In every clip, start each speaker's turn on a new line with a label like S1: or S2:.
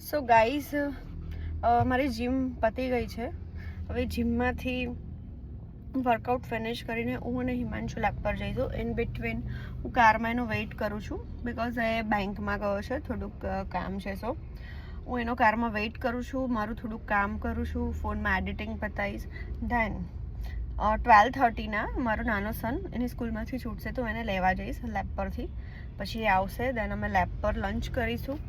S1: So guys મારી gym પતી ગઈ છે. હવે જીમમાંથી વર્કઆઉટ ફિનિશ કરીને હું અને હિમાંશુ લેબ પર જઈશું. ઇન બિટવીન હું કારમાં એનો વેઇટ કરું છું બિકોઝ એ બેંકમાં ગયો છે, થોડુંક કામ છે. સો હું એનો કારમાં વેઇટ કરું છું, મારું થોડુંક કામ કરું છું, ફોનમાં એડિટિંગ પતાવીશ. ધેન 12:30 મારો નાનો સન એની સ્કૂલમાંથી છૂટશે તો એને લેવા જઈશ લેબ પરથી. પછી એ આવશે, દેન અમે લેબ પર લંચ કરીશું.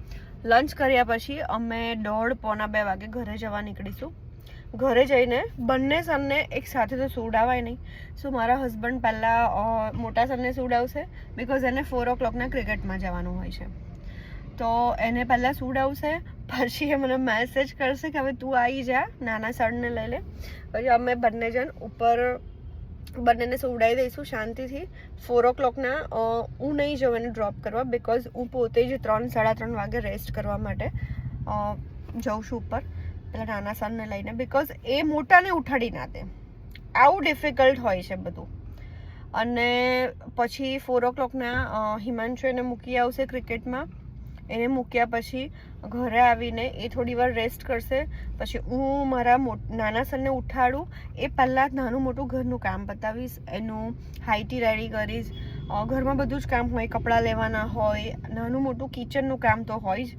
S1: લંચ કર્યા પછી અમે 1:30-1:45 વાગે ઘરે જવા નીકળીશું. ઘરે જઈને બંને સનને એક સાથે તો સુવડાવાય નહીં. સો મારા હસબન્ડ પહેલાં મોટા સનને સુવડાવશે બિકોઝ એને 4 o'clockના ક્રિકેટમાં જવાનું હોય છે. તો એને પહેલાં સુવડાવશે, પછી એ મને મેસેજ કરશે કે હવે તું આવી જા, નાના સનને લઈ લે. પછી અમે બંને જણ ઉપર બંનેને સુવડાવી દઈશું શાંતિથી. 4 o'clockના હું નહીં જાઉં એને ડ્રોપ કરવા બિકોઝ હું પોતે જ 3-3:30 વાગે રેસ્ટ કરવા માટે જાઉં છું ઉપર પેલા નાના સનને લઈને, બિકોઝ એ મોટાને ઉઠાડી ના દે. આવું ડિફિકલ્ટ હોય છે બધું. અને પછી 4 o'clockના હિમાંશુ એને મૂકી આવશે ક્રિકેટમાં. એને મૂક્યા પછી ઘરે આવીને એ થોડી વાર રેસ્ટ કરશે. પછી હું મારા નાના સનને ઉઠાડું એ પહેલાં નાનું મોટું ઘરનું કામ પતાવીશ, એનું હાઈટી રેડી કરીશ. ઘરમાં બધું જ કામ હોય, કપડાં લેવાના હોય, નાનું મોટું કિચનનું કામ તો હોય જ.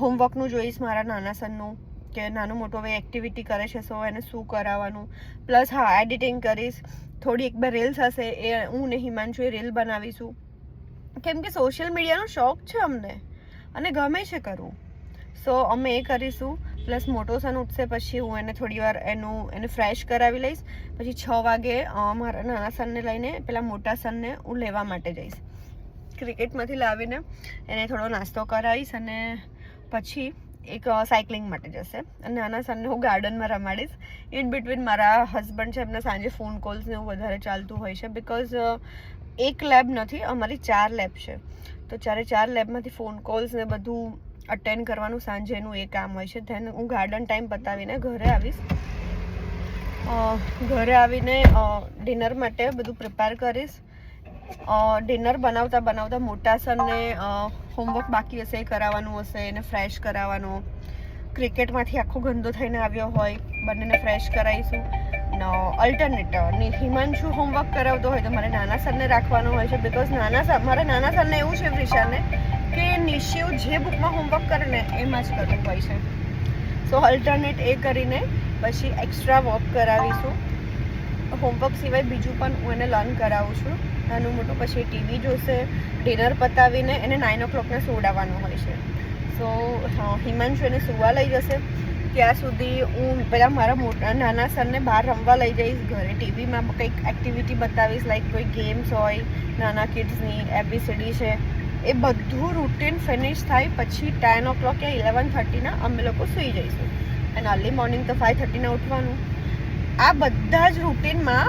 S1: હોમવર્કનું જોઈશ મારા નાના સનનું કે નાનું મોટું હવે એક્ટિવિટી કરે છે સો એને શું કરાવવાનું. પ્લસ હા, એડિટિંગ કરીશ. થોડી 1-2 રીલ્સ હશે એ હું ને હિમાંશુ એ રીલ બનાવીશું. કેમ કે સોશિયલ મીડિયાનો શોખ છે અમને અને ગમે છે કરવું. સો અમે એ કરીશું. પ્લસ મોટો સન ઉઠશે પછી હું એને થોડી વાર એને ફ્રેશ કરાવી લઈશ. પછી 6 વાગે મારા નાના સનને લઈને પેલા મોટા સનને હું લેવા માટે જઈશ. ક્રિકેટમાંથી લાવીને એને થોડો નાસ્તો કરાવીશ અને પછી એક સાયકલિંગ માટે જશે. અને નાના સનને હું ગાર્ડનમાં રમાડીશ. ઇન બિટવીન મારા હસબન્ડ છે એમને સાંજે ફોન કોલ્સ ને એવું વધારે ચાલતું હોય છે બિકોઝ એક લેબ નથી, અમારી 4 લેબ છે. તો 4 લેબમાંથી ફોન કોલ્સ ને બધું અટેન્ડ કરવાનું સાંજેનું એ કામ હોય છે. ધેન હું ગાર્ડન ટાઈમ પતાવીને ઘરે આવીશ. ઘરે આવીને ડિનર માટે બધું પ્રિપેર કરીશ. ડિનર બનાવતા મોટા સનને હોમવર્ક બાકી હશે એ કરાવવાનું હશે, એને ફ્રેશ કરાવવાનો. ક્રિકેટમાંથી આખો ગંદો થઈને આવ્યો હોય, બંનેને ફ્રેશ કરાવીશું. અલ્ટરનેટ હિમાંશુ હોમવર્ક કરાવતો હોય તો મારે નાના સરને રાખવાનો હોય છે બિકોઝ મારા નાના સરને એવું છે વિશાલને કે નિશિવ જે બુકમાં હોમવર્ક કરે ને એમાં જ કરવું હોય છે. સો અલ્ટરનેટ એ કરીને પછી એક્સ્ટ્રા વર્ક કરાવીશું. હોમવર્ક સિવાય બીજું પણ હું એને લર્ન કરાવું છું નાનું મોટું. પછી ટીવી જોશે. ડિનર પતાવીને એને 9 o'clockને સુવડાવવાનું હોય છે. સો હિમાંશુ એને સુવા લઈ જશે. ત્યાં સુધી હું પહેલાં મારા નાના સરને બહાર રમવા લઈ જઈશ. ઘરે ટીવીમાં કંઈક એક્ટિવિટી બતાવીશ, લાઈક કોઈ ગેમ્સ હોય નાના કિડ્સની, ABCD છે, એ બધું રૂટીન ફિનિશ થાય પછી 10 o'clock કે 11:30 અમે લોકો સૂઈ જઈશું. અને અર્લી મોર્નિંગ તો 5:30 ઉઠવાનું. આ બધા જ રૂટીનમાં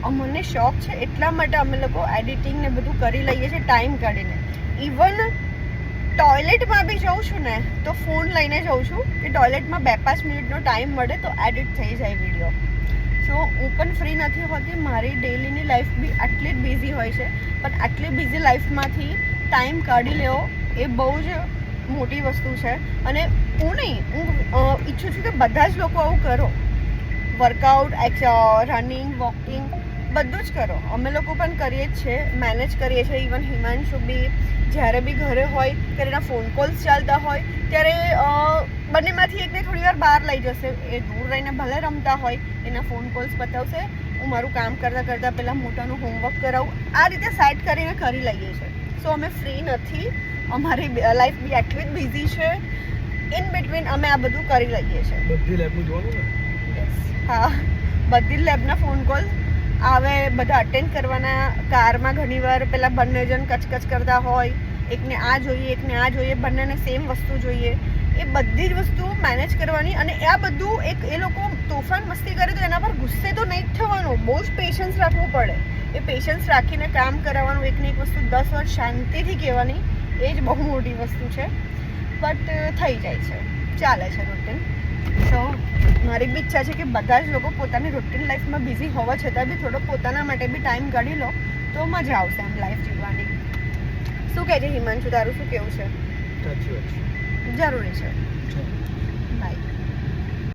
S1: અમને શોખ છે એટલા માટે અમે લોકો એડિટિંગ ને બધું કરી લઈએ છીએ ટાઈમ કાઢીને. ઇવન ટોયલેટમાં બી જાઉં છું ને તો ફોન લઈને જાઉં છું કે ટોયલેટમાં 2-5 મિનિટનો ટાઈમ મળે તો એડિટ થઈ જાય વિડીયો. સો હું પણ ફ્રી નથી હોતી. મારી ડેલીની લાઈફ બી આટલી જ બિઝી હોય છે, પણ આટલી બિઝી લાઈફમાંથી ટાઈમ કાઢી લેવો એ બહુ જ મોટી વસ્તુ છે. અને હું ઈચ્છું છું કે બધા જ લોકો આવું કરો. વર્કઆઉટ, રનિંગ, વોકિંગ બધું જ કરો. અમે લોકો પણ કરીએ જ છે, મેનેજ કરીએ છીએ. ઇવન હિમાંશુ બી જ્યારે બી ઘરે હોય ત્યારે એના ફોન કોલ્સ ચાલતા હોય ત્યારે બંનેમાંથી એકને થોડી વાર બહાર લઈ જશે. એ દૂર રહીને ભલે રમતા હોય, એના ફોન કોલ્સ પતાવશે. હું મારું કામ કરતાં પહેલાં મોટાનું હોમવર્ક કરાવું. આ રીતે સેટ કરીને કરી લઈએ છીએ. સો અમે ફ્રી નથી, અમારી લાઈફ બી એટલી જ બિઝી છે. ઇન બિટવીન અમે આ બધું કરી લઈએ છીએ.
S2: બધી લેબનું જોવાનું ને?
S1: હા, બધી જ લેબના ફોન કોલ આવે, બધા અટેન્ડ કરવાના. કારમાં ઘણીવાર પેલા બંને જણ કચકચ કરતા હોય, એકને આ જોઈએ એકને આ જોઈએ, બંનેને સેમ વસ્તુ જોઈએ. એ બધી જ વસ્તુ મેનેજ કરવાની. અને આ બધું એ લોકો તોફાન મસ્તી કરે તો એના પર ગુસ્સે તો નહીં જ થવાનું. બહુ જ પેશન્સ રાખવું પડે. એ પેશન્સ રાખીને કામ કરાવવાનું. એકને એક વસ્તુ 10 વાર શાંતિથી કહેવાની, એ જ બહુ મોટી વસ્તુ છે. બટ થઈ જાય છે, ચાલે છે રૂટીન. સો મારી બી ઈચ્છા છે કે બધા જ લોકો પોતાની રૂટીન લાઈફમાં બિઝી હોવા છતાં બી થોડો પોતાના માટે બી ટાઈમ કાઢી લો તો મજા આવશે એમ લાઈફ જીવવાની. શું કહે છે હિમાંશુ, તારું શું કેવું છે?
S2: સાચી વાત છે.
S1: જરૂરી છે.
S2: ચાલો.